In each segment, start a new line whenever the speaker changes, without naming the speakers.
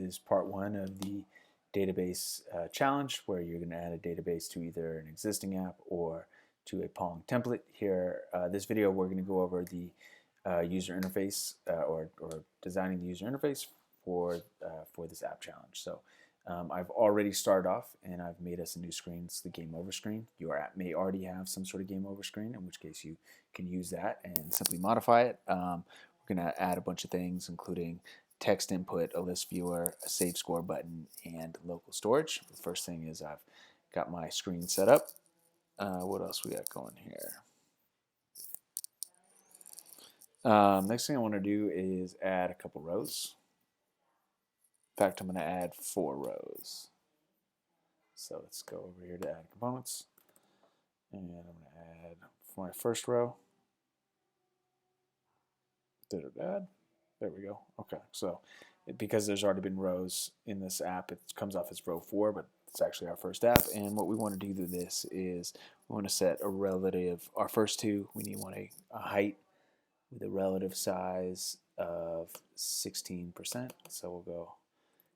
is part one of the database challenge, where you're going to add a database to either an existing app or to a Pong template. Here, this video, we're going to go over the user interface or designing the user interface for this app challenge. So I've already started off and I've made us a new screen. It's the game over screen. Your app may already have some sort of game over screen, in which case you can use that and simply modify it. We're going to add a bunch of things, including text input, a list viewer, a save score button, and local storage. The first thing is I've got my screen set up. What else we got going here? Next thing I want to do is add a couple rows. In fact, I'm going to add 4 rows. So let's go over here to add components. And I'm going to add for my first row. Did it add? There we go. Okay, so because there's already been rows in this app, it comes off as row 4, but it's actually our first app. And what we want to do to this is we want to set a relative, our first two, we want a height with a relative size of 16%. So we'll go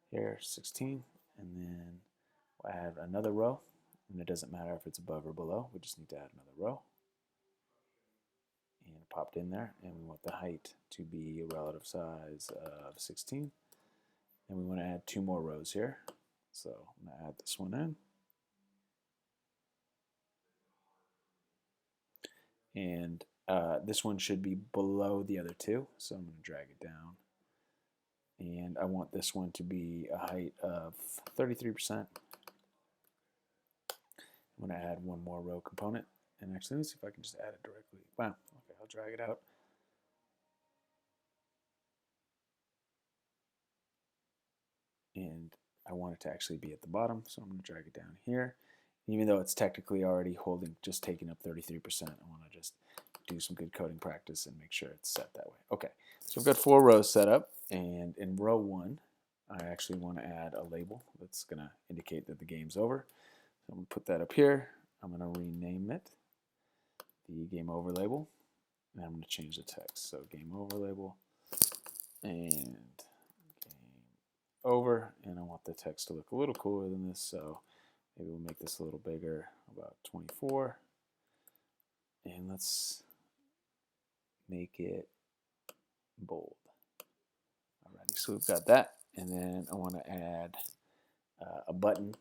here, 16, and then we'll add another row. And it doesn't matter if it's above or below, we just need to add another row. And it popped in there, and we want the height to be a relative size of 16. And we want to add 2 more rows here. So I'm going to add this one in. And this one should be below the other 2, so I'm going to drag it down. And I want this one to be a height of 33%. I'm going to add 1 more row component. And actually, let me see if I can just add it directly. Wow, okay, I'll drag it out. And I want it to actually be at the bottom, so I'm going to drag it down here. Even though it's technically already just taking up 33%, I want to just do some good coding practice and make sure it's set that way. Okay, so we've got 4 rows set up, and in row 1, I actually want to add a label that's going to indicate that the game's over. So I'm going to put that up here. I'm going to rename it the game over label, and I'm going to change the text. So game over label and game over, and I want the text to look a little cooler than this, so maybe we'll make this a little bigger, about 24, and let's make it bold. Alrighty, so we've got that, and then I want to add a button,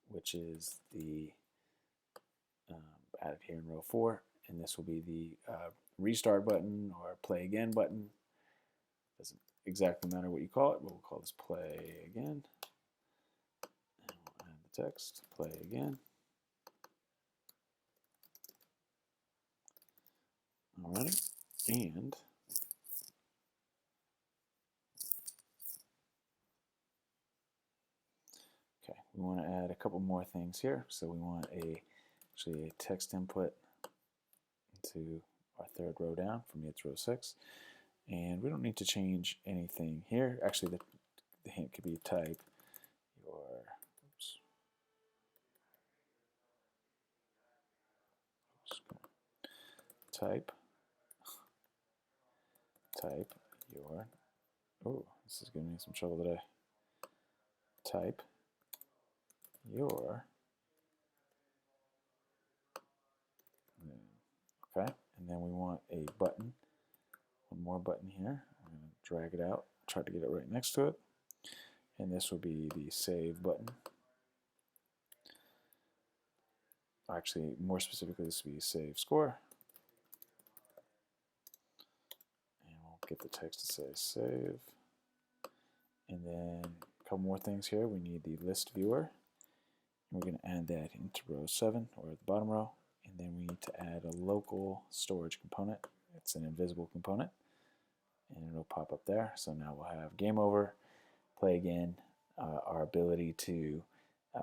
which is the added here in row 4, and this will be the restart button or play again button. Doesn't exactly matter what you call it, but we'll call this play again. And we'll add the text, play again. Alright, and okay, we want to add a couple more things here. So we want actually a text input into our 3rd row down. For me, it's row 6. And we don't need to change anything here. Actually, the hint could be type your, oh, this is giving me some trouble today. Type your, okay, and then we want a button, 1 more button here. I'm going to drag it out, try to get it right next to it, and this will be the save button. Actually, more specifically, this will be save score. And we'll get the text to say save. And then a couple more things here. We need the list viewer. And we're going to add that into row 7, or at the bottom row. And then we need to add a local storage component. It's an invisible component. And it'll pop up there. So now we'll have game over, play again, our ability to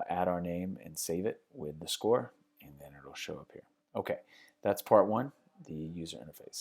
add our name and save it with the score, and then it'll show up here. Okay, that's part 1, the user interface.